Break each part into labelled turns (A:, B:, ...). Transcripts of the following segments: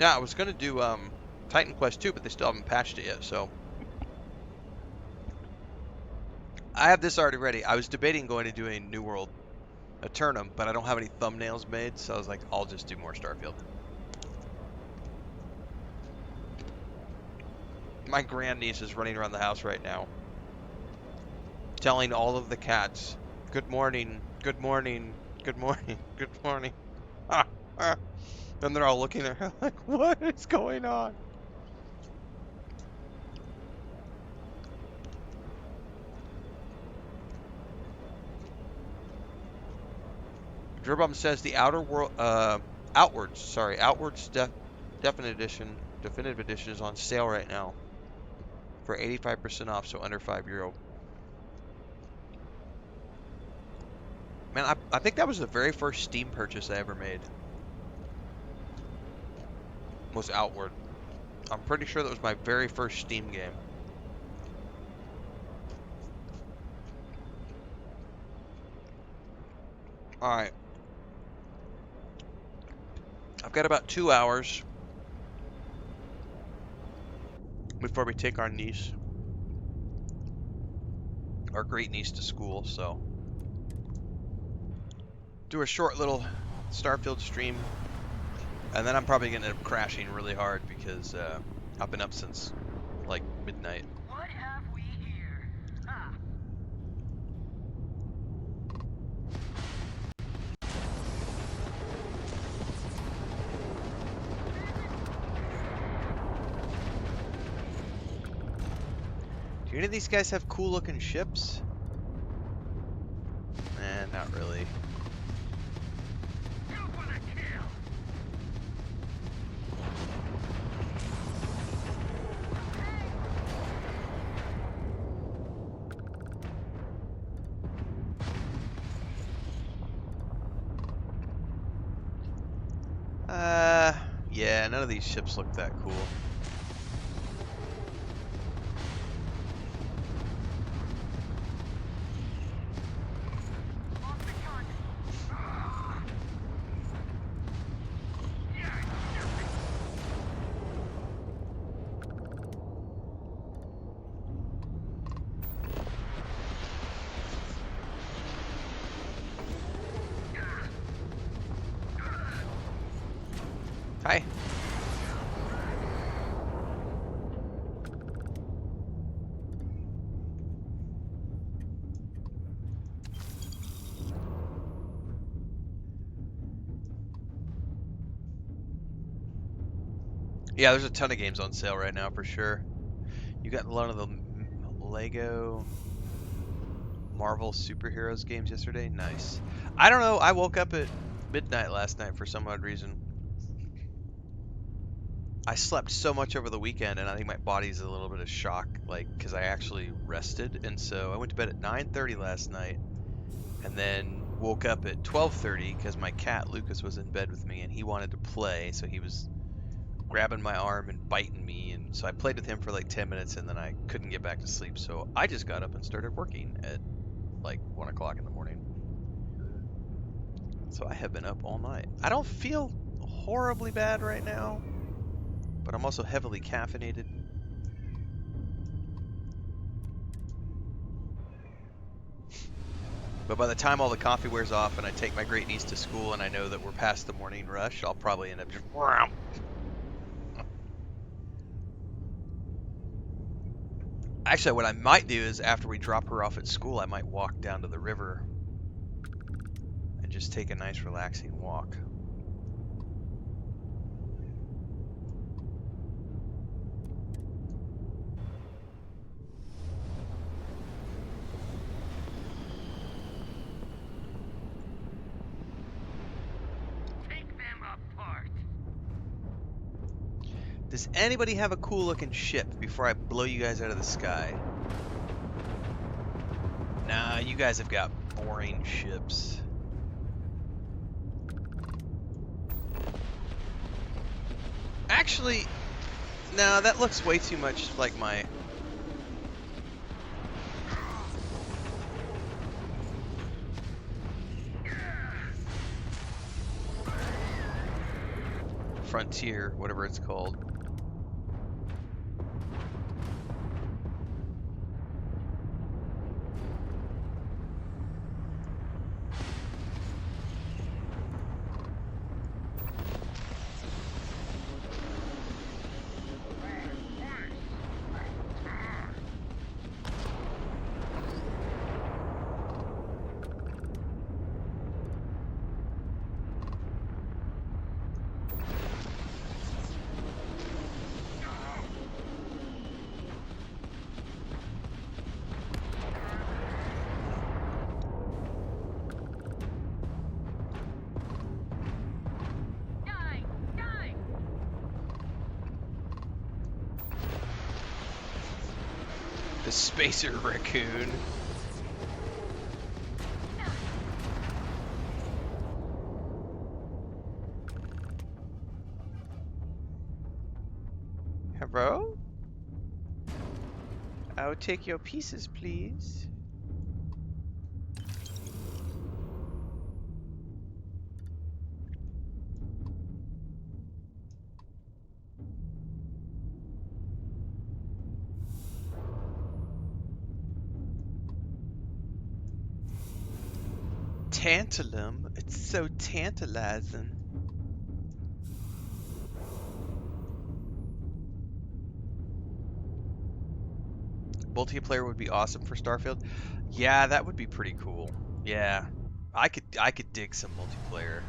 A: Yeah, I was gonna do Titan Quest 2, but they still haven't patched it yet, so I have this already ready. I was debating going to doing New World Eternum, but I don't have any thumbnails made, so I was like, I'll just do more Starfield. My grandniece is running around the house right now, telling all of the cats, "Good morning, good morning, good morning, good morning." Ah, ah. And they're all looking at her like, "What is going on?" Gerbum says the Outer World, Outwards definitive edition is on sale right now for 85% off, so under €5. Man, I think that was the very first Steam purchase I ever made. Was Outward. I'm pretty sure that was my very first Steam game. All right, I've got about 2 hours before we take our niece, our great niece, to school. So do a short little Starfield stream, and then I'm probably gonna end up crashing really hard because I've been up since like midnight.
B: What have we here? Ah.
A: Do any of these guys have cool looking ships? Not really.
B: Two for the kill.
A: Yeah, none of these ships look that cool.
B: Lost the gun.
A: Hi. Yeah, there's a ton of games on sale right now for sure. You got a lot of the Lego Marvel superheroes games yesterday. Nice. I don't know. I woke up at midnight last night for some odd reason. I slept so much over the weekend, and I think my body's a little bit of shock, like, because I actually rested. And so I went to bed at 9:30 last night, and then woke up at 12:30 because my cat Lucas was in bed with me, and he wanted to play, so he was grabbing my arm and biting me, and so I played with him for like 10 minutes, and then I couldn't get back to sleep, so I just got up and started working at like 1 o'clock in the morning. So I have been up all night. I don't feel horribly bad right now, but I'm also heavily caffeinated. But by the time all the coffee wears off and I take my great niece to school and I know that we're past the morning rush, I'll probably end up just... Actually, what I might do is after we drop her off at school, I might walk down to the river and just take a nice relaxing walk.
B: Take them apart.
A: Does anybody have a cool looking ship before I blow you guys out of the sky? Nah, you guys have got boring ships. Actually, no, that looks way too much like my... Frontier, whatever it's called.
B: Die! Die!
A: The Spacer Raccoon. Hello? I'll take your pieces, please. Tantalum? It's so tantalizing. Multiplayer would be awesome for Starfield. Yeah, that would be pretty cool. Yeah. I could dig some multiplayer.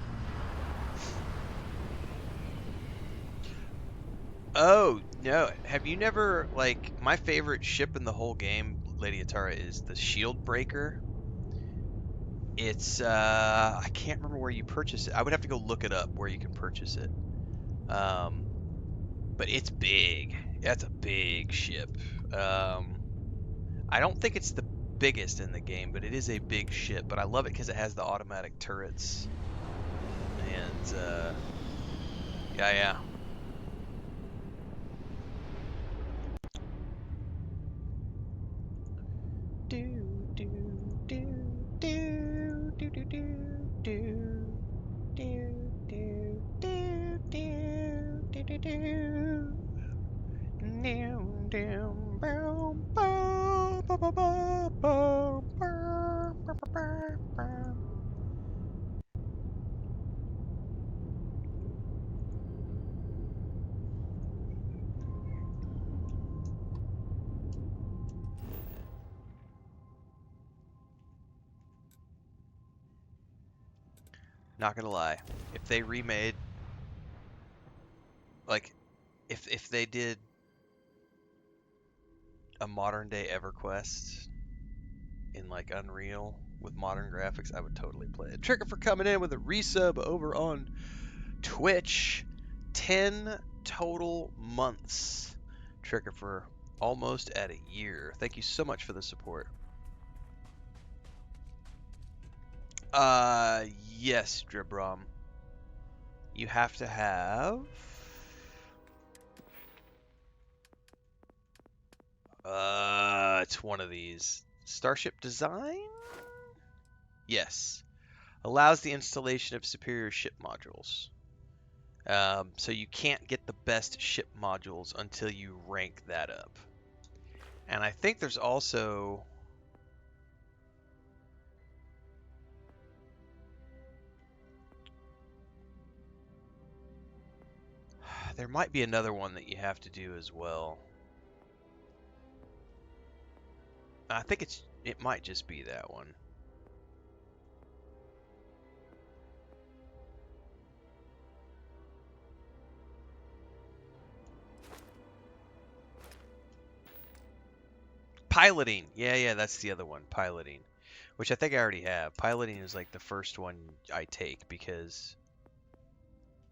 A: Oh, no. Have you never like my favorite ship in the whole game, Lady Atara, is the Shield Breaker. It's I can't remember where you purchase it. I would have to go look it up where you can purchase it. Um but it's big. That's a big ship. Um I don't think it's the biggest in the game, but it is a big ship. But I love it because it has the automatic turrets. And yeah, yeah. Do do do do do do do do do do do do do do do. Doom, doom, boom, boom, boom, boom, boom, boom, boom, boom, boom, boom. Not gonna lie, if they remade, like, if they did a modern day EverQuest in like Unreal with modern graphics, I would totally play it. Trigger for coming in with a resub over on Twitch. 10 total months. Trigger for almost at a year. Thank you so much for the support. Uh, yes, Dribrom. You have to have. It's one of these. Starship design? Yes. Allows the installation of superior ship modules. So you can't get the best ship modules until you rank that up. And I think there's also. There might be another one that you have to do as well. I think it might just be that one. Piloting. Yeah, yeah, that's the other one. Piloting. Which I think I already have. Piloting is like the first one I take because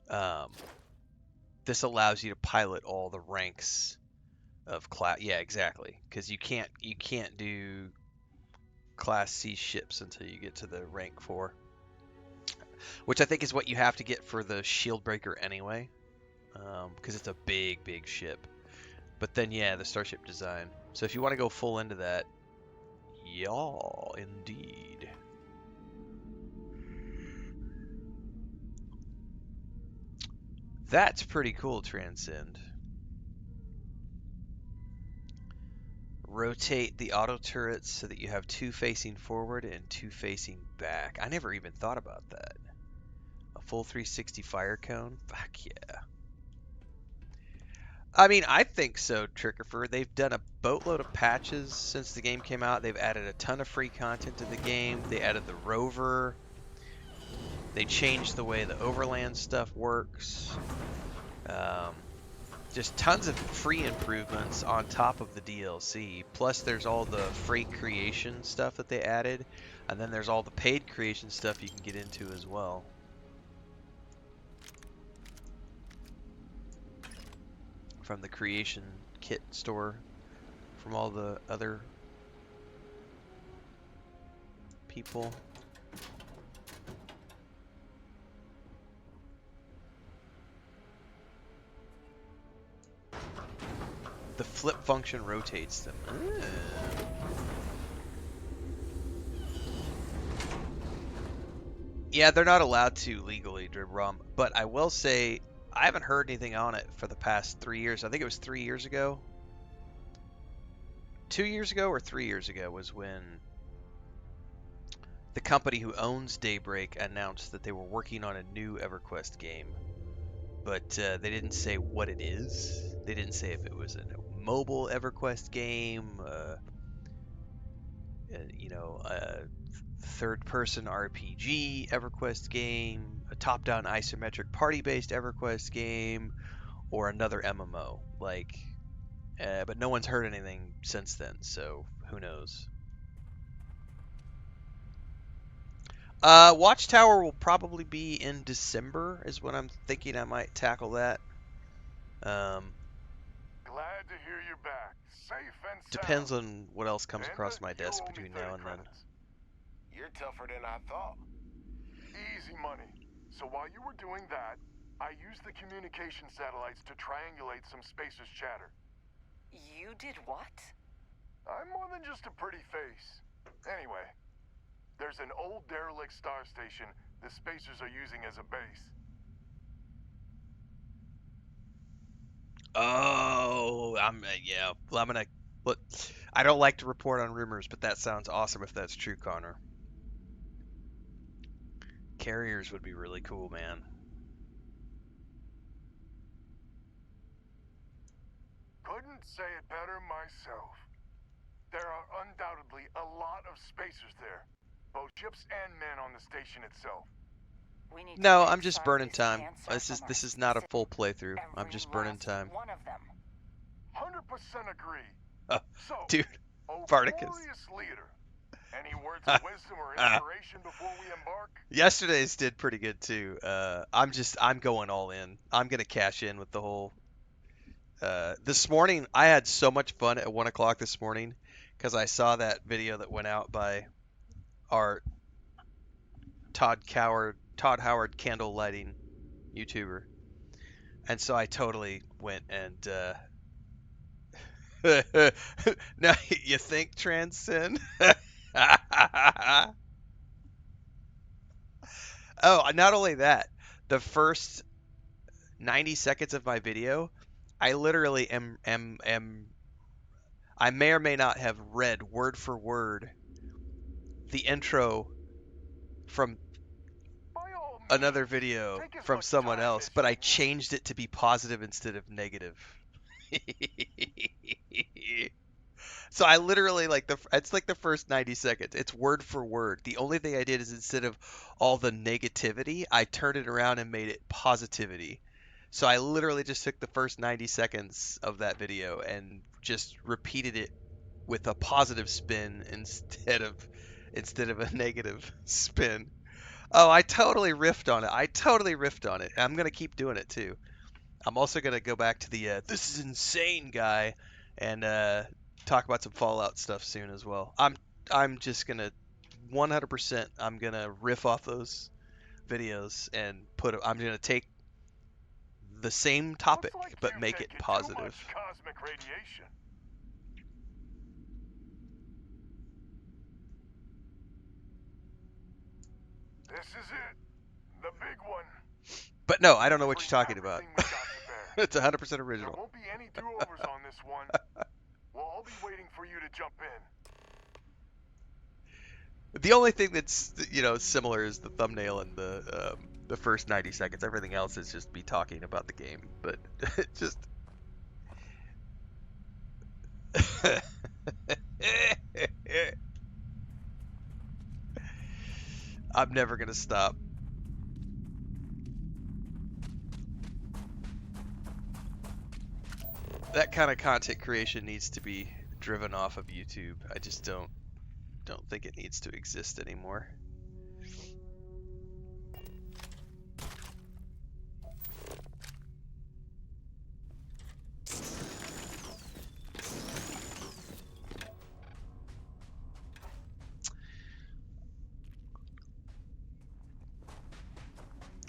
A: um, this allows you to pilot all the ranks of class. Yeah, exactly. Because you can't do Class C ships until you get to the rank 4, which I think is what you have to get for the Shield Breaker anyway, because it's a big, big ship. But then, yeah, the Starship design. So if you want to go full into that, y'all, indeed. That's pretty cool, Transcend. Rotate the auto turrets so that you have two facing forward and two facing back. I never even thought about that. A full 360 fire cone? Fuck yeah. I mean, I think so, Trickerfer. They've done a boatload of patches since the game came out. They've added a ton of free content to the game. They added the rover. They changed the way the overland stuff works. Um, just tons of free improvements on top of the DLC. Plus, there's all the freight creation stuff that they added. And then there's all the paid creation stuff you can get into as well. From the creation kit store, from all the other people. The flip function rotates them. Yeah, they're not allowed to legally, Dribrum, but I will say I haven't heard anything on it for the past 3 years. I think it was 3 years ago. 2 years ago or 3 years ago was when the company who owns Daybreak announced that they were working on a new EverQuest game. But they didn't say what it is. They didn't say if it was a mobile EverQuest game, a third-person RPG EverQuest game, a top-down isometric party-based EverQuest game, or another MMO. But no one's heard anything since then, so who knows? Watchtower will probably be in December, is when I'm thinking I might tackle that.
C: Glad to hear you're back, safe and sound.
A: Depends on what else comes
C: And
A: across my
C: you
A: desk
C: owe me
A: between
C: 30
A: now and then.
C: credits. You're tougher than I thought. Easy money. So while you were doing that, I used the communication satellites to triangulate some Spacers chatter.
D: You did what?
C: I'm more than just a pretty face. Anyway, there's an old derelict star station the Spacers are using as a base.
A: Oh, yeah. Well, I'm gonna look. I don't like to report on rumors, but that sounds awesome if that's true, Connor. Carriers would be really cool, man.
C: Couldn't say it better myself. There are undoubtedly a lot of Spacers there, both ships and men on the station itself.
D: We need
A: No,
D: to
A: I'm just burning time. This is not a full
D: playthrough.
A: playthrough. I'm just burning time.
D: One of them.
C: 100% agree. So,
A: Dude,
C: oh
A: Spartacus.
C: glorious leader, any words of wisdom or inspiration before we embark?
A: Yesterday's did pretty good too. I'm going all in. I'm gonna cash in with the whole. This morning I had so much fun at 1 o'clock this morning because I saw that video that went out by our Todd Howard candle lighting YouTuber, and so I totally went and. Now you think Transcend? Oh, not only that, the first 90 seconds of my video, I literally I may or may not have read word for word the intro from
C: By all means,
A: another video
C: take as
A: from
C: much
A: someone
C: time
A: else,
C: as
A: but
C: you
A: I
C: want.
A: changed it to be positive instead of negative. So I literally it's like the first 90 seconds. It's word for word. The only thing I did is instead of all the negativity, I turned it around and made it positivity. So I literally just took the first 90 seconds of that video and just repeated it with a positive spin instead of a negative spin. Oh, I totally riffed on it. I'm gonna keep doing it too. I'm also gonna go back to the this is insane guy and talk about some Fallout stuff soon as well. I'm just gonna 100%. I'm gonna riff off those videos and I'm gonna take the same topic
C: Looks like
A: but
C: you've
A: make it
C: taken too
A: positive.
C: much cosmic radiation. This is it. The big one.
A: But no, I don't know what
C: Bring
A: you're talking about.
C: everything we
A: It's 100%
C: There
A: original.
C: won't be any do-overs on this one. We'll all be waiting for you to jump in.
A: The only thing that's similar is the thumbnail and the first 90 seconds. Everything else is just me talking about the game, but just I'm never gonna stop. That kind of content creation needs to be driven off of YouTube. I just don't think it needs to exist anymore.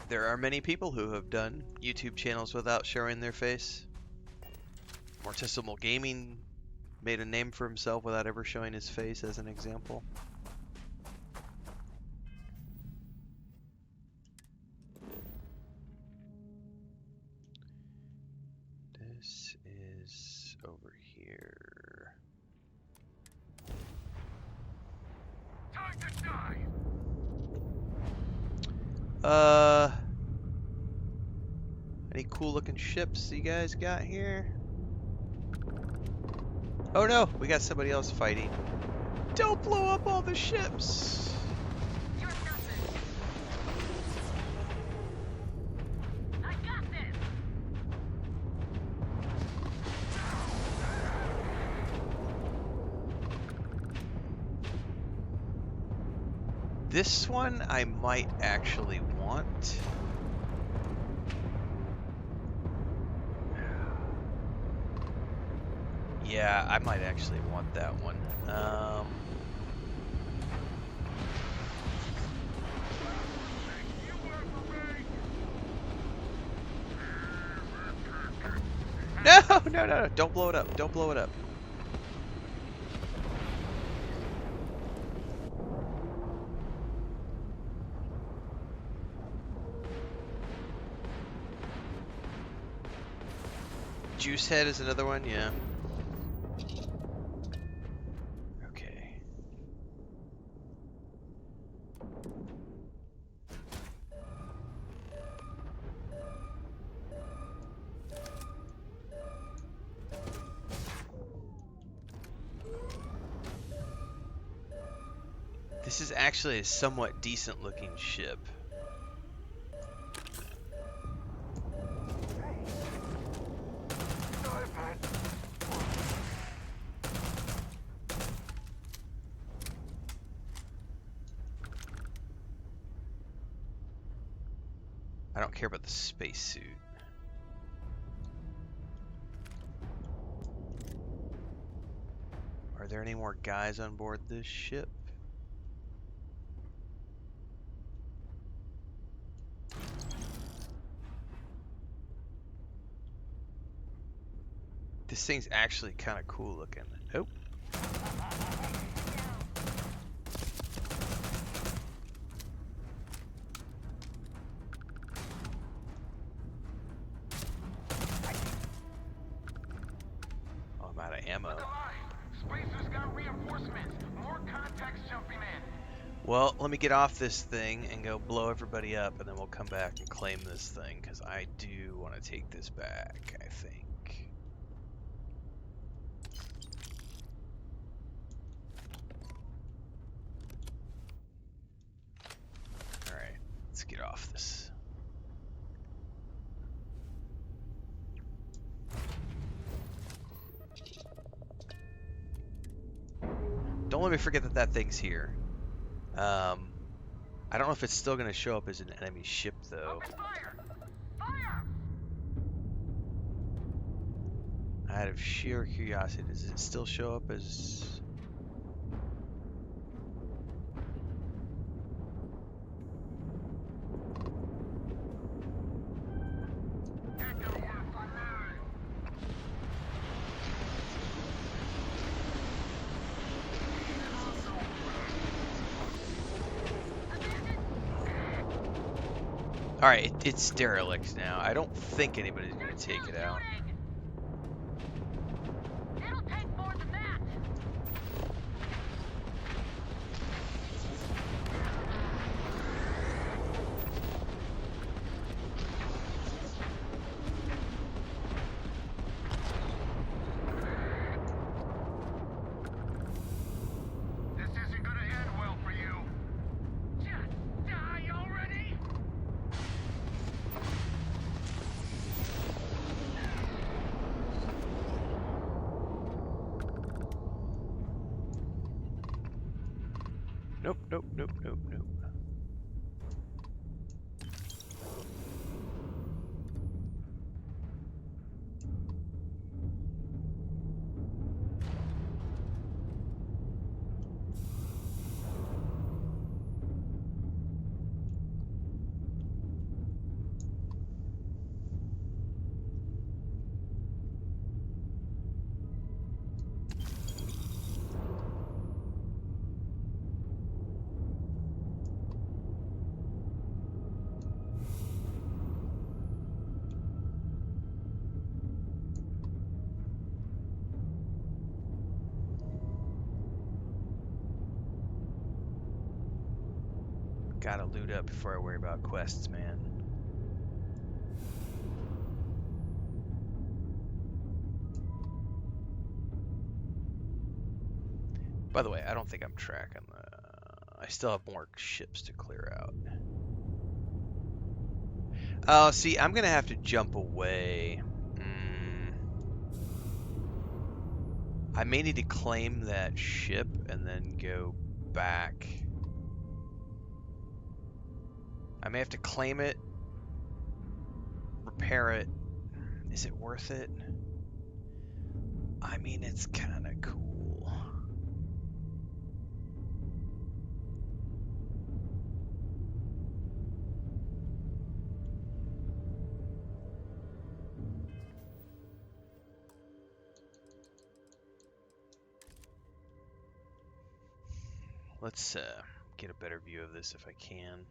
A: There are many people who have done YouTube channels without showing their face. Morticimal Gaming made a name for himself without ever showing his face, as an example. This is over here.
C: Time to die!
A: Any cool looking ships you guys got here? Oh no, we got somebody else fighting. Don't blow up all the ships!
B: You're nothing. I got this.
A: This one I might actually want. Yeah, I might actually want that one. No, don't blow it up. Don't blow it up. Juice Head is another one, yeah. Okay. This is actually a somewhat decent looking ship. I don't care about the spacesuit. Are there any more guys on board this ship? This thing's actually kind of cool looking. Oh. Oh, I'm out of ammo.
C: Spacer's got reinforcements. More contacts jumping in.
A: Well, let me get off this thing and go blow everybody up, and then we'll come back and claim this thing, because I do want to take this back, I think. Alright, let's get off this. Don't let me forget that that thing's here. I don't know if it's still going to show up as an enemy ship, though.
B: Open fire. Fire.
A: Out of sheer curiosity, does it still show up as... All right, it's derelict now. I don't think anybody's gonna take it out.
B: Shooting! It'll take more than that.
C: This isn't gonna end well for you.
B: Just die already!
A: Nope, nope, nope, nope, nope. Gotta loot up before I worry about quests, man. By the way, I don't think I'm tracking the... I still have more ships to clear out. Oh, see, I'm gonna have to jump away. I may need to claim that ship and then go back. I may have to claim it, repair it. Is it worth it? I mean, it's kind of cool. Let's get a better view of this if I can.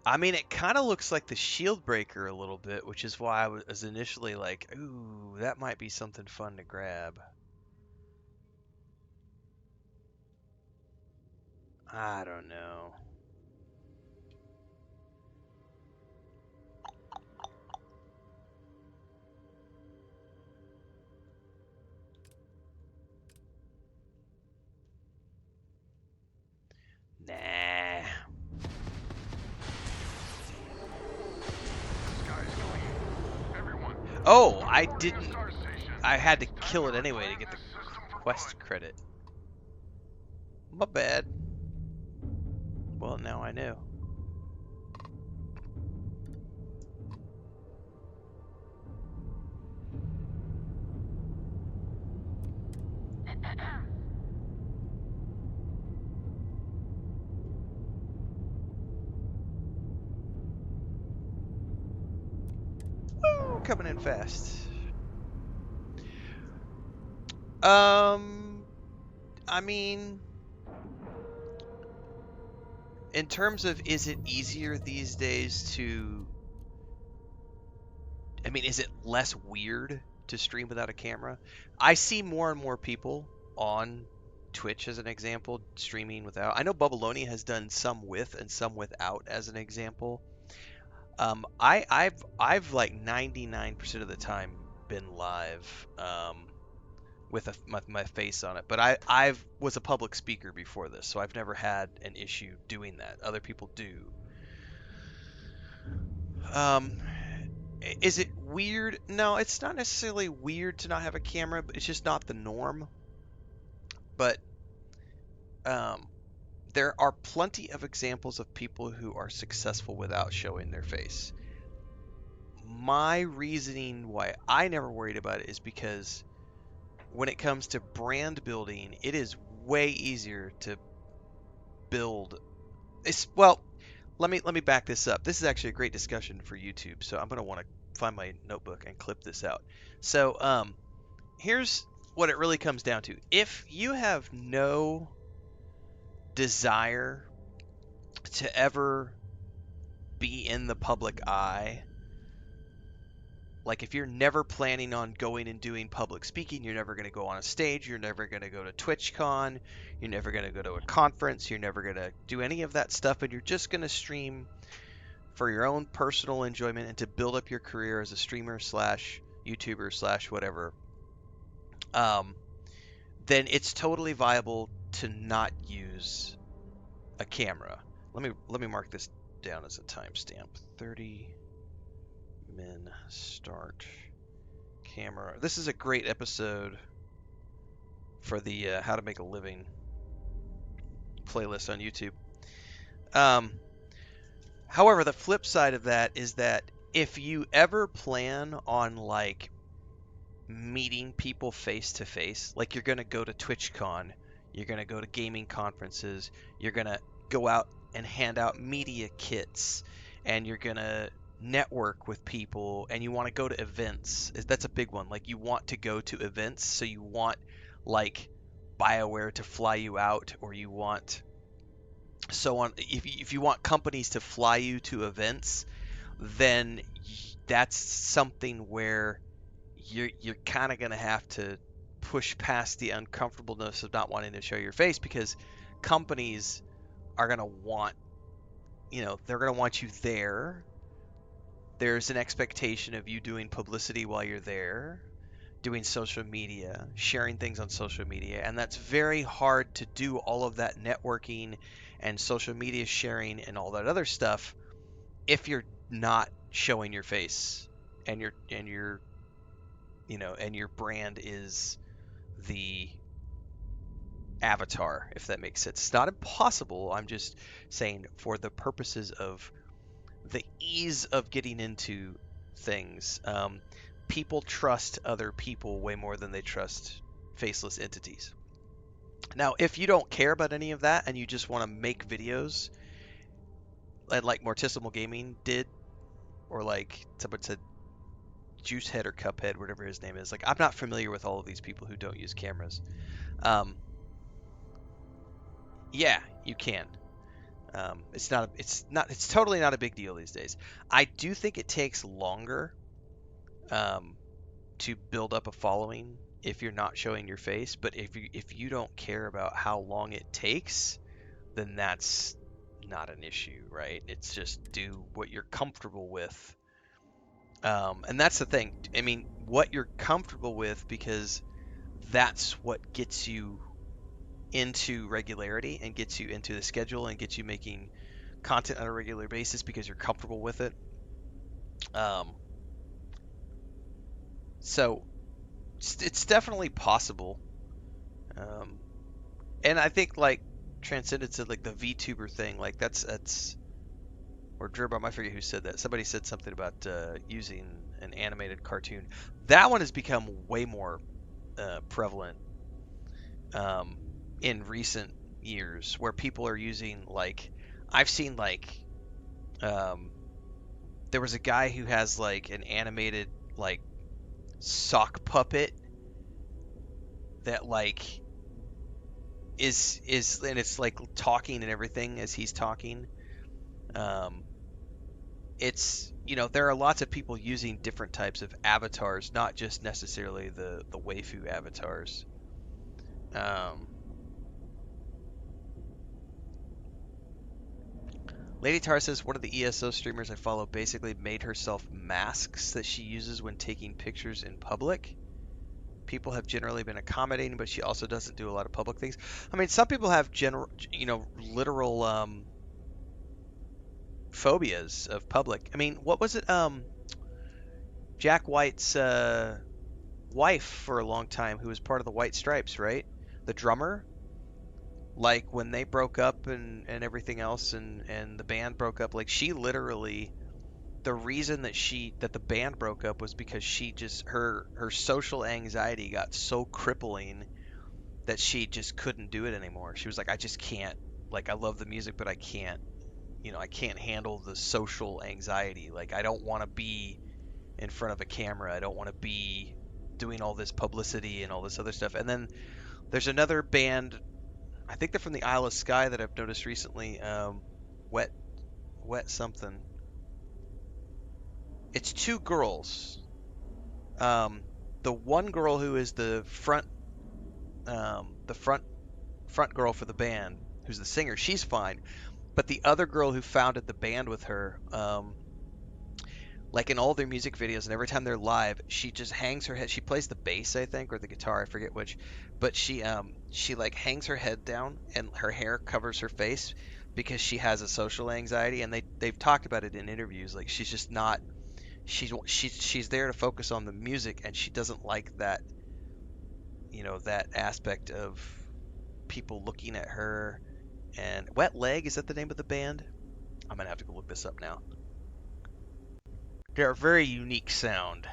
A: I mean, it kind of looks like the shield breaker a little bit, which is why I was initially like, ooh, that might be something fun to grab. I don't know. Nah.
C: Sky's clean. Everyone,
A: Oh, I
C: report to your
A: didn't.
C: star station.
A: I had to
C: It's time
A: kill
C: to
A: it anyway to
C: reclaim
A: get the
C: this system for
A: quest
C: good.
A: credit. My bad. Well, now I know. Woo, coming in fast. I mean, in terms of is it easier these days to, I mean, is it less weird to stream without a camera? I see more and more people on Twitch, as an example, streaming without. I know Bubbaloni has done some with and some without, as an example. I've like 99% of the time been live with my face on it, but I've was a public speaker before this, so I've never had an issue doing that. Other people do. Um, is it weird? No, it's not necessarily weird to not have a camera, but it's just not the norm. But um, there are plenty of examples of people who are successful without showing their face. My reasoning why I never worried about it is because when it comes to brand building, it is way easier to build. Well, let me back this up. This is actually a great discussion for YouTube, so I'm gonna want to find my notebook and clip this out. So here's what it really comes down to. If you have no desire to ever be in the public eye, like if you're never planning on going and doing public speaking, you're never going to go on a stage, you're never going to go to TwitchCon, you're never going to go to a conference, you're never going to do any of that stuff, and you're just going to stream for your own personal enjoyment and to build up your career as a streamer slash YouTuber slash whatever, then it's totally viable to not use a camera. Let me mark this down as a timestamp. 30 min start camera. This is a great episode for the How to Make a Living playlist on YouTube. However, the flip side of that is that if you ever plan on like meeting people face to face, like you're going to go to TwitchCon, you're going to go to gaming conferences, you're going to go out and hand out media kits, and you're going to network with people, and you want to go to events. That's a big one. Like you want to go to events, so you want like BioWare to fly you out, or you want so on. If you want companies to fly you to events, then that's something where you're kind of going to have to push past the uncomfortableness of not wanting to show your face, because companies are going to want, they're going to want you there. There's an expectation of you doing publicity while you're there, doing social media, sharing things on social media, and that's very hard to do all of that networking and social media sharing and all that other stuff if you're not showing your face and your brand is the avatar, if that makes sense. It's not impossible. I'm just saying for the purposes of the ease of getting into things, people trust other people way more than they trust faceless entities. Now, if you don't care about any of that and you just want to make videos, and like Morticimal Gaming did, or like someone said, Juicehead or Cuphead, whatever his name is. Like, I'm not familiar with all of these people who don't use cameras. Yeah, you can. It's totally not a big deal these days. I do think it takes longer to build up a following if you're not showing your face. But if you don't care about how long it takes, then that's not an issue, right? It's just do what you're comfortable with. And that's the thing. I mean, what you're comfortable with, because that's what gets you into regularity and gets you into the schedule and gets you making content on a regular basis because you're comfortable with it. So it's definitely possible. And I think like Transcendence said, like the VTuber thing, like that's or Gerbom, I forget who said that. Somebody said something about using an animated cartoon. That one has become way more prevalent in recent years, where people are using, like, I've seen like there was a guy who has like an animated like sock puppet that like is and it's like talking and everything as he's talking. It's, there are lots of people using different types of avatars, not just necessarily the waifu avatars. Lady Tar says one of the ESO streamers I follow basically made herself masks that she uses when taking pictures in public. People have generally been accommodating, but she also doesn't do a lot of public things. I mean, some people have literal phobias of public. I mean, what was it? Jack White's wife for a long time, who was part of the White Stripes, right? The drummer. Like when they broke up and everything else, and the band broke up, like she literally, the reason that the band broke up was because she just, her social anxiety got so crippling that she just couldn't do it anymore. She was like, I just can't, like, I love the music, but I can't, I can't handle the social anxiety. Like, I don't want to be in front of a camera. I don't want to be doing all this publicity and all this other stuff. And then there's another band, I think they're from the Isle of Skye that I've noticed recently. Wet, wet something. It's two girls. Um, the one girl who is the front girl for the band, who's the singer, she's fine. But the other girl who founded the band with her, like in all their music videos and every time they're live, she just hangs her head. She plays the bass, I think, or the guitar, I forget which. But she like hangs her head down and her hair covers her face because she has a social anxiety, and they've talked about it in interviews. Like she's just not she's there to focus on the music, and she doesn't like that, that aspect of people looking at her. And Wet Leg, is that the name of the band? I'm gonna have to go look this up now. They're a very unique sound.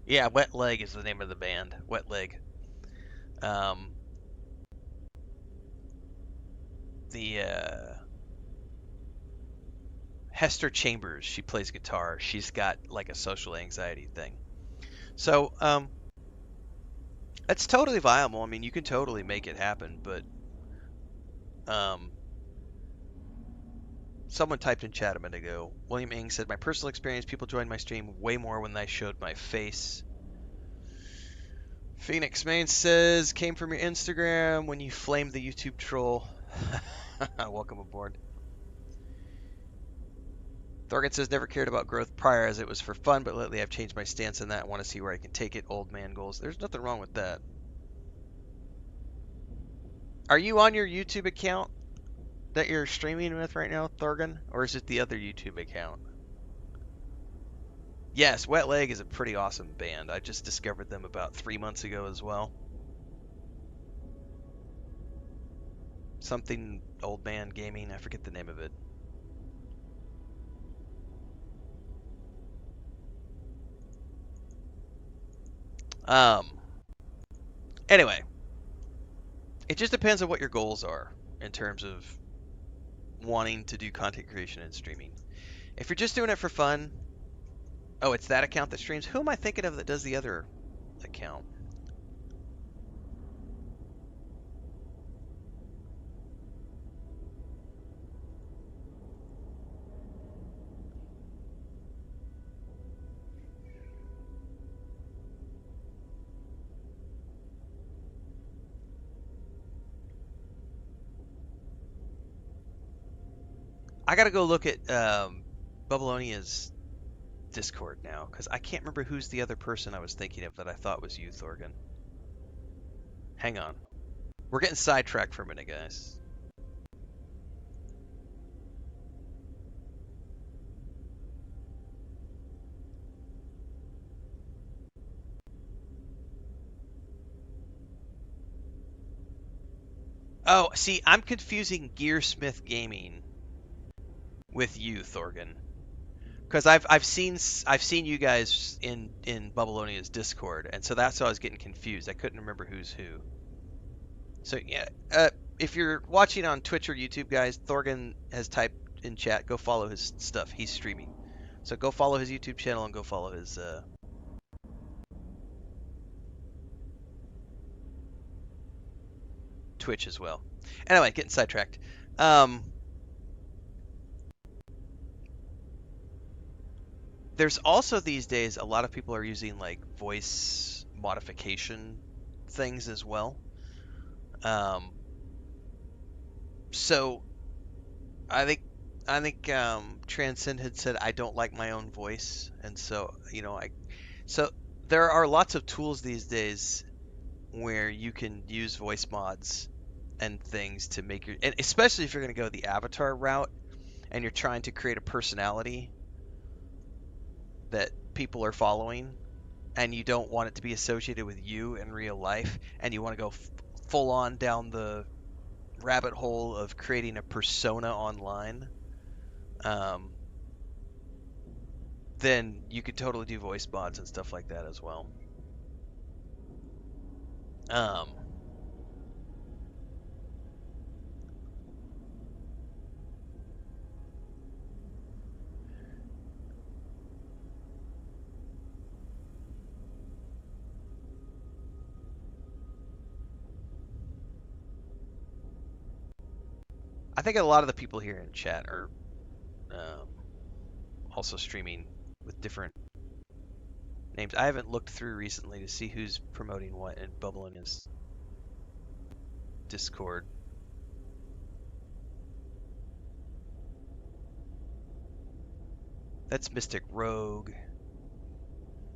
A: Yeah, Wet Leg is the name of the band. Wet Leg. Um, the Hester Chambers, she plays guitar. She's got like a social anxiety thing. So, it's totally viable. I mean, you can totally make it happen, but um, someone typed in chat a minute ago. William Ing said, "My personal experience, people joined my stream way more when I showed my face." Phoenix Main says, "Came from your Instagram when you flamed the YouTube troll." Welcome aboard. Thorgan says, "Never cared about growth prior as it was for fun, but lately I've changed my stance on that. I want to see where I can take it. Old man goals." There's nothing wrong with that. Are you on your YouTube account that you're streaming with right now, Thorgan? Or is it the other YouTube account? Yes, Wet Leg is a pretty awesome band. I just discovered them about 3 months ago as well. Something Old Man Gaming, I forget the name of it. Um, anyway, it just depends on what your goals are in terms of wanting to do content creation and streaming. If you're just doing it for fun, oh, it's that account that streams. Who am I thinking of that does the other account? I gotta go look at Babylonia's Discord now, because I can't remember who's the other person I was thinking of that I thought was you, Thorgan. Hang on. We're getting sidetracked for a minute, guys. Oh, see, I'm confusing Gearsmith Gaming with you, Thorgan. Because I've seen you guys in Babylonia's Discord, and so that's why I was getting confused. I couldn't remember who's who. So yeah, if you're watching on Twitch or YouTube, guys, Thorgan has typed in chat. Go follow his stuff. He's streaming, so go follow his YouTube channel and go follow his Twitch as well. Anyway, getting sidetracked. There's also these days a lot of people are using like voice modification things as well. Um, so I think Transcend had said I don't like my own voice, and so so there are lots of tools these days where you can use voice mods and things to make your, and especially if you're going to go the avatar route and you're trying to create a personality that people are following, and you don't want it to be associated with you in real life, and you want to go full on down the rabbit hole of creating a persona online, um, then you could totally do voice mods and stuff like that as well. Um, think a lot of the people here in chat are um, also streaming with different names. I haven't looked through recently to see who's promoting what and bubbling his Discord. That's Mystic Rogue.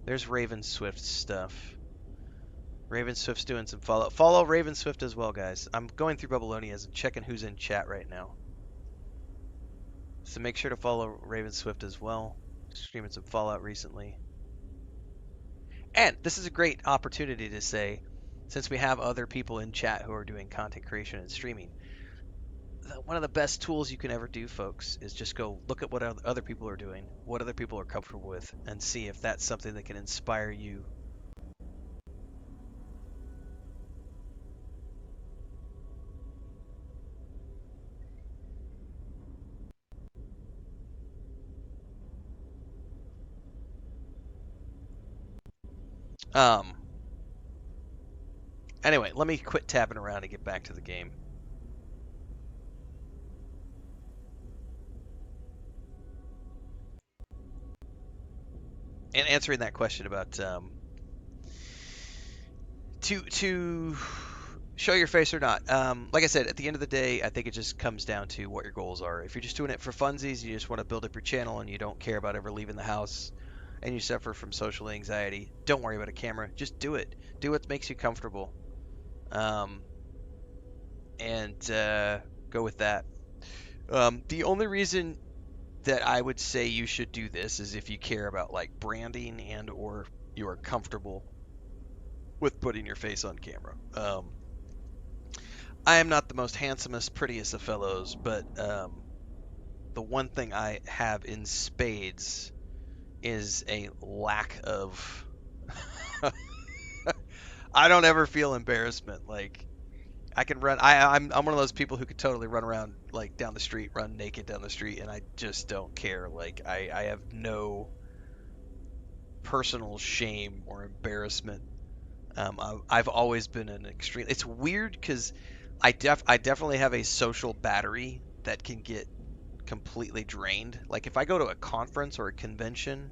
A: There's Raven Swift stuff. Raven Swift's doing some follow. Follow Raven Swift as well, guys. I'm going through Bubblonias and checking who's in chat right now. So make sure to follow Raven Swift as well. Streaming some Fallout recently. And this is a great opportunity to say, since we have other people in chat who are doing content creation and streaming, one of the best tools you can ever do, folks, is just go look at what other people are doing, what other people are comfortable with, and see if that's something that can inspire you. Anyway, let me quit tabbing around and get back to the game. And answering that question about to show your face or not. Like I said, at the end of the day, I think it just comes down to what your goals are. If you're just doing it for funsies, you just want to build up your channel and you don't care about ever leaving the house and you suffer from social anxiety, don't worry about a camera. Just do it. Do what makes you comfortable. And go with that. The only reason that I would say you should do this is if you care about like branding and or you are comfortable with putting your face on camera. I am not the most handsomest, prettiest of fellows, but the one thing I have in spades is a lack of. I don't ever feel embarrassment. Like I can run. I'm one of those people who could totally run around like down the street, run naked down the street, and I just don't care. Like I have no personal shame or embarrassment. I've always been an extreme. It's weird because I definitely have a social battery that can get completely drained. Like if I go to a conference or a convention,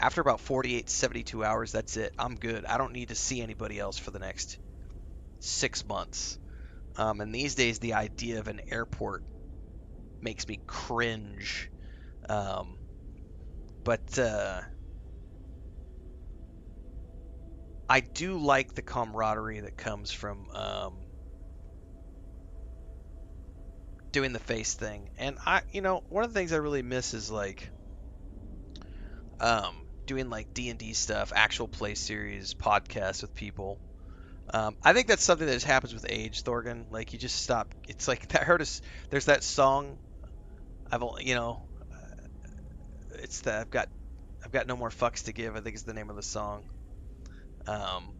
A: after about 48, 72 hours, that's it. I'm good. I don't need to see anybody else for the next 6 months. And these days, the idea of an airport makes me cringe. But I do like the camaraderie that comes from doing the face thing. And one of the things I really miss is like doing like D&D stuff, actual play series, podcasts with people. I think that's something that just happens with age, Thorgan. Like you just stop. It's like I heard there's that song. It's that I've got no more fucks to give. I think is the name of the song. Um,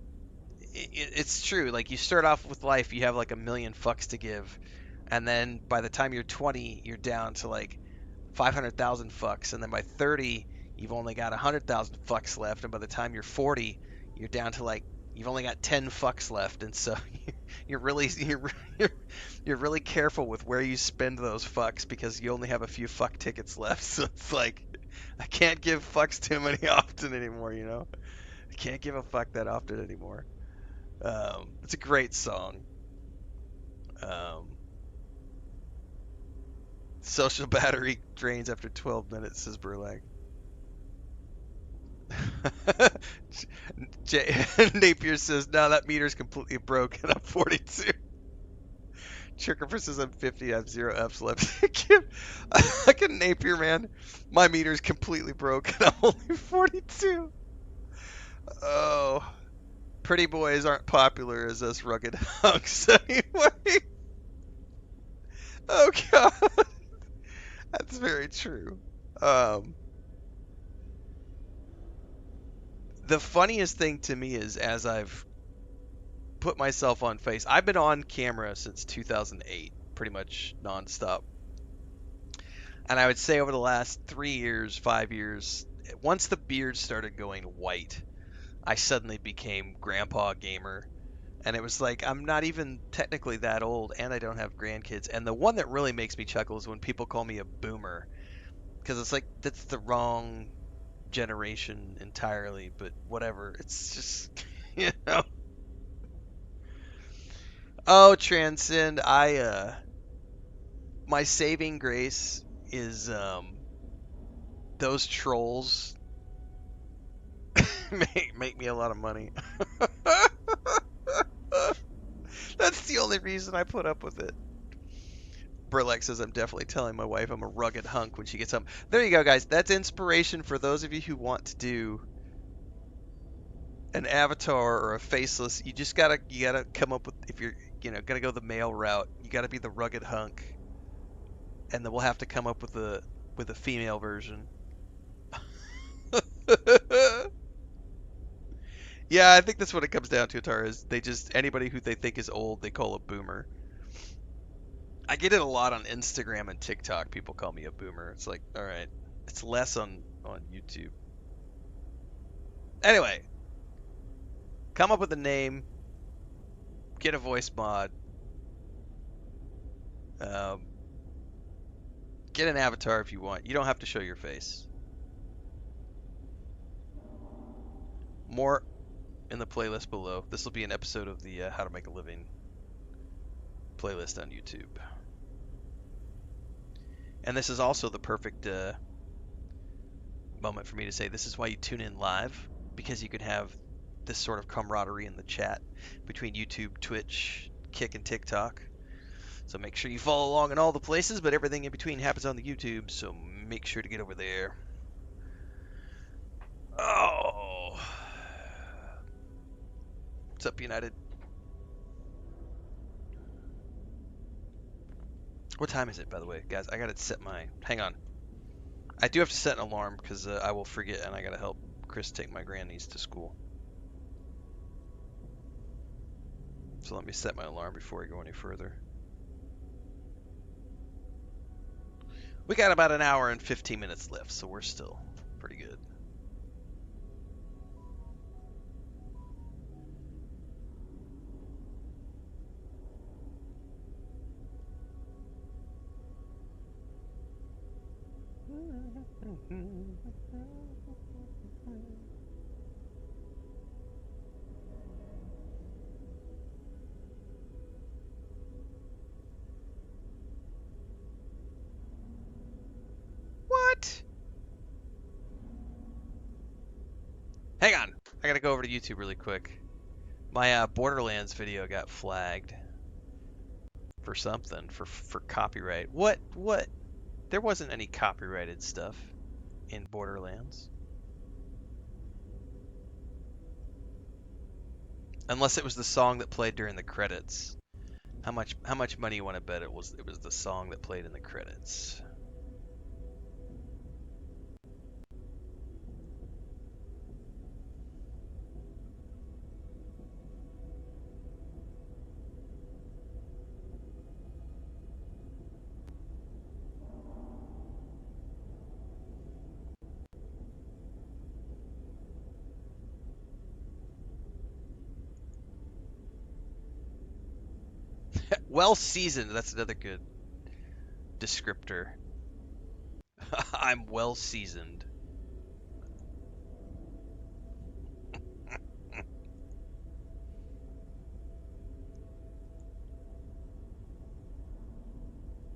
A: it's true. Like you start off with life, you have like a million fucks to give, and then by the time you're 20, you're down to like 500,000 fucks, and then by 30, you've only got 100,000 fucks left, and by the time you're 40, you're down to like you've only got 10 fucks left, and so you're really you're really careful with where you spend those fucks because you only have a few fuck tickets left. So it's like I can't give fucks too many often anymore, you know. I can't give a fuck that often anymore. It's a great song. Um, Social battery drains after 12 minutes, says Burlag. Napier says, no, that meter's completely broken. I'm 42. Chickerfer says, I'm 50. I have 0 Fs left. Like a Napier, man. My meter's completely broken. I'm only 42. Oh. Pretty boys aren't popular as us rugged hunks anyway. Oh, God. That's very true. The funniest thing to me is as I've put myself on face, I've been on camera since 2008, pretty much nonstop. And I would say over the last 3 years, 5 years, once the beard started going white, I suddenly became grandpa gamer. And it was like, I'm not even technically that old, and I don't have grandkids. And the one that really makes me chuckle is when people call me a boomer, because it's like that's the wrong generation entirely. But whatever, it's just you know. Oh, Transcend, my saving grace is those trolls make me a lot of money. That's the only reason I put up with it. Burlex says, I'm definitely telling my wife I'm a rugged hunk when she gets home. There you go, guys. That's inspiration for those of you who want to do an avatar or a faceless. You gotta come up with, if you're gonna go the male route, you gotta be the rugged hunk, and then we'll have to come up with a female version. Yeah, I think that's what it comes down to, Atara, is they just anybody who they think is old, they call a boomer. I get it a lot on Instagram and TikTok. People call me a boomer. It's like, all right, it's less on YouTube. Anyway, come up with a name, get a voice mod, um, get an avatar if you want. You don't have to show your face. More in the playlist below. This will be an episode of the How to Make a Living playlist on YouTube. And this is also the perfect moment for me to say this is why you tune in live, because you can have this sort of camaraderie in the chat between YouTube, Twitch, Kick, and TikTok. So make sure you follow along in all the places, but everything in between happens on the YouTube, so make sure to get over there. Oh. What's up, United? What time is it, by the way? Guys, I gotta set my... Hang on. I do have to set an alarm, because I will forget, and I gotta help Chris take my grandniece to school. So let me set my alarm before I go any further. We got about an hour and 15 minutes left, so we're still pretty good. What? Hang on. I gotta go over to YouTube really quick. My Borderlands video got flagged for something, for copyright. What? There wasn't any copyrighted stuff in Borderlands. Unless it was the song that played during the credits. How much money you want to bet it was the song that played in the credits? Well seasoned, that's another good descriptor. I'm well seasoned.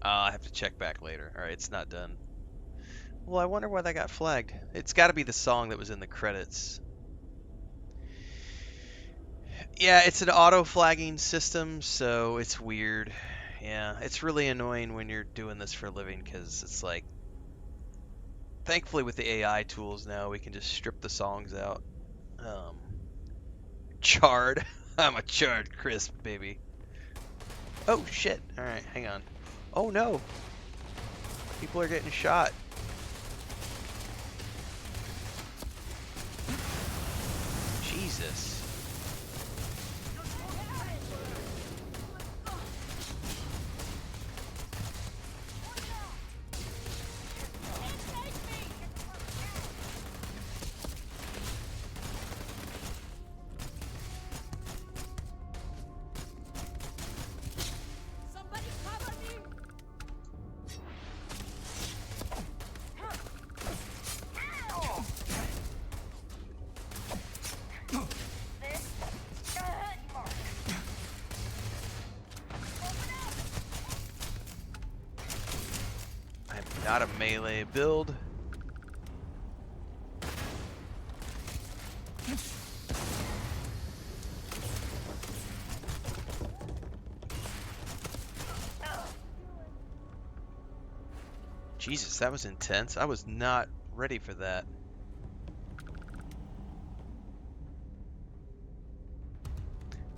A: I have to check back later. Alright, it's not done. Well, I wonder why that got flagged. It's got to be the song that was in the credits. Yeah, it's an auto-flagging system, so it's weird. Yeah, it's really annoying when you're doing this for a living, because it's like... Thankfully, with the AI tools now, we can just strip the songs out. Charred. I'm a charred crisp, baby. Oh, shit. Alright, hang on. Oh, no. People are getting shot. Jesus. Not a melee build. Jesus, that was intense. I was not ready for that.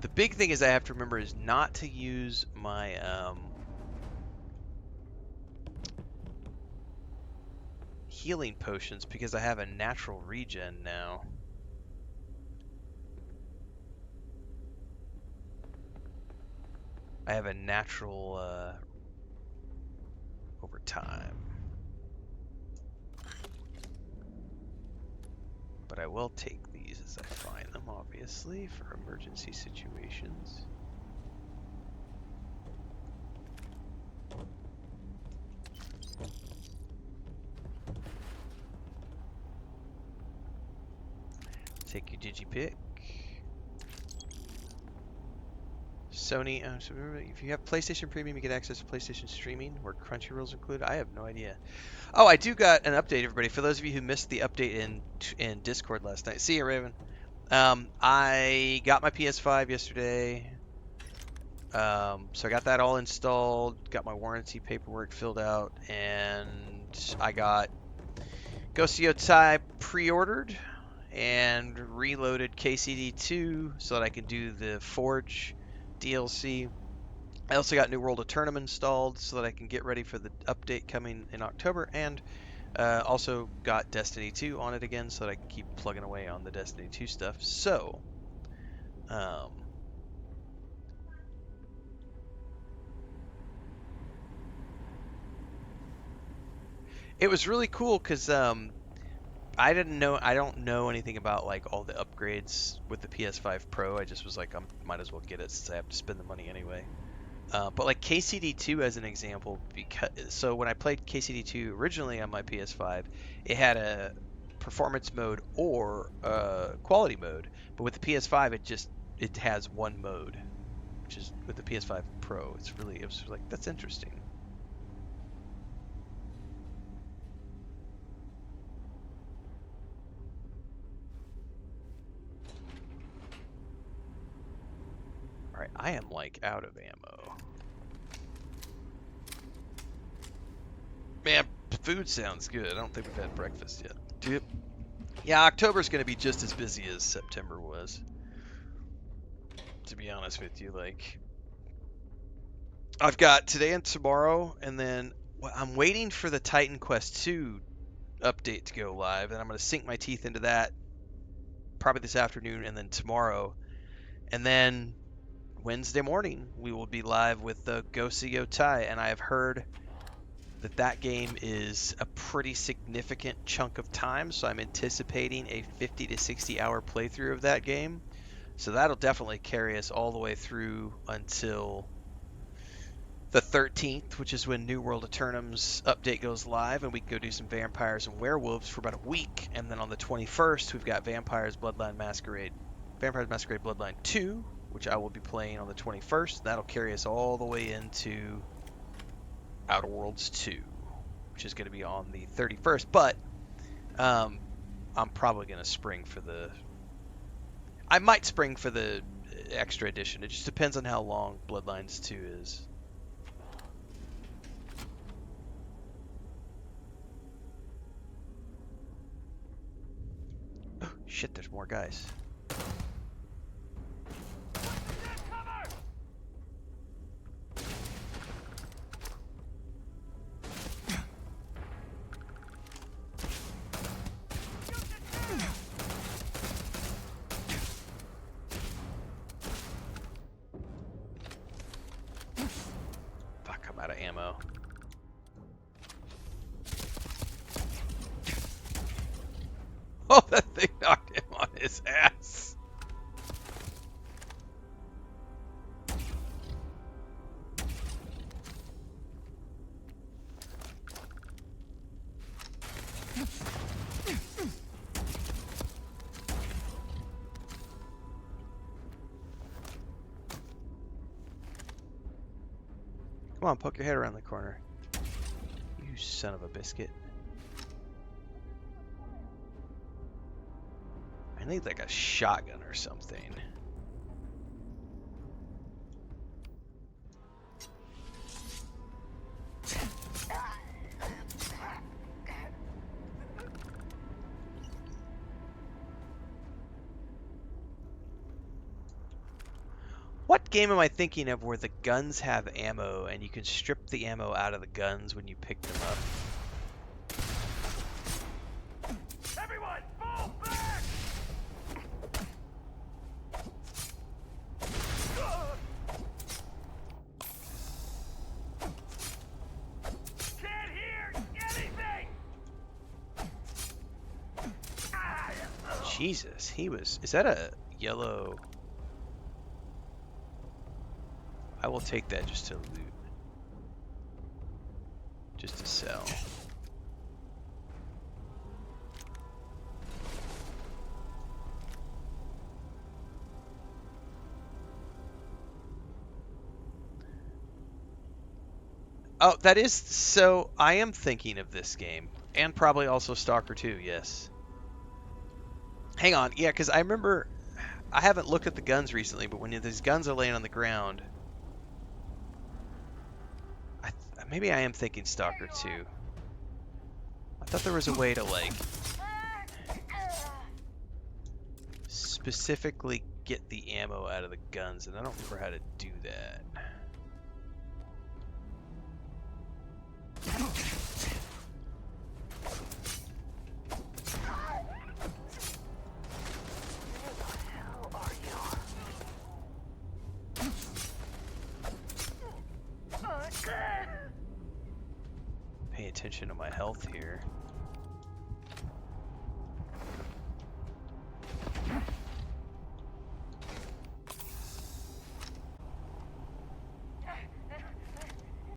A: The big thing is I have to remember is not to use my healing potions because I have a natural regen now. I have a natural over time. But I will take these as I find them, obviously, for emergency situations. Take your digipick. Sony, so remember, if you have PlayStation Premium, you get access to PlayStation streaming, where Crunchyroll's included. I have no idea. Oh, I do got an update, everybody. For those of you who missed the update in Discord last night, see you, Raven. I got my PS5 yesterday. So I got that all installed, got my warranty paperwork filled out, and I got Ghost Tai pre-ordered and reloaded KCD2 so that I can do the Forge DLC. I also got New World of Tournament installed so that I can get ready for the update coming in October, and also got Destiny 2 on it again so that I can keep plugging away on the Destiny 2 stuff. So, it was really cool because I don't know anything about like all the upgrades with the PS5 Pro. I just was like, I might as well get it since I have to spend the money anyway. But like KCD2 as an example, so when I played KCD2 originally on my PS5, it had a performance mode or a quality mode. But with the PS5, it has one mode, which is with the PS5 Pro. It was like, that's interesting. All right, I am like out of ammo. Man, food sounds good. I don't think we've had breakfast yet. Dude. Yeah, October's going to be just as busy as September was. To be honest with you, like, I've got today and tomorrow, and then I'm waiting for the Titan Quest 2 update to go live, and I'm going to sink my teeth into that probably this afternoon and then tomorrow. And then Wednesday morning, we will be live with the Ghost Tai, and I have heard that game is a pretty significant chunk of time, so I'm anticipating a 50 to 60 hour playthrough of that game. So that'll definitely carry us all the way through until the 13th, which is when New World of Eternum's update goes live, and we can go do some Vampires and Werewolves for about a week. And then on the 21st, we've got Vampires Masquerade Bloodline 2, which I will be playing on the 21st. That'll carry us all the way into Outer Worlds 2, which is going to be on the 31st. But I'm probably going to spring for the... I might spring for the extra edition. It just depends on how long Bloodlines 2 is. Oh, shit, there's more guys. Fuck, I'm out of ammo. Oh, that thing knocked him on his ass. Come on, poke your head around the corner. You son of a biscuit. I need like a shotgun or something. What game am I thinking of where the guns have ammo and you can strip the ammo out of the guns when you pick them up?
B: Everyone, fall back! Can't hear anything!
A: Jesus, he was... Is that a yellow... I will take that just to loot. Just to sell. Oh, that is... So, I am thinking of this game. And probably also Stalker 2, yes. Hang on, yeah, because I remember... I haven't looked at the guns recently, but when these guns are laying on the ground... Maybe I am thinking Stalker 2. I thought there was a way to, like... specifically get the ammo out of the guns, and I don't remember how to do that. Pay attention to my health here.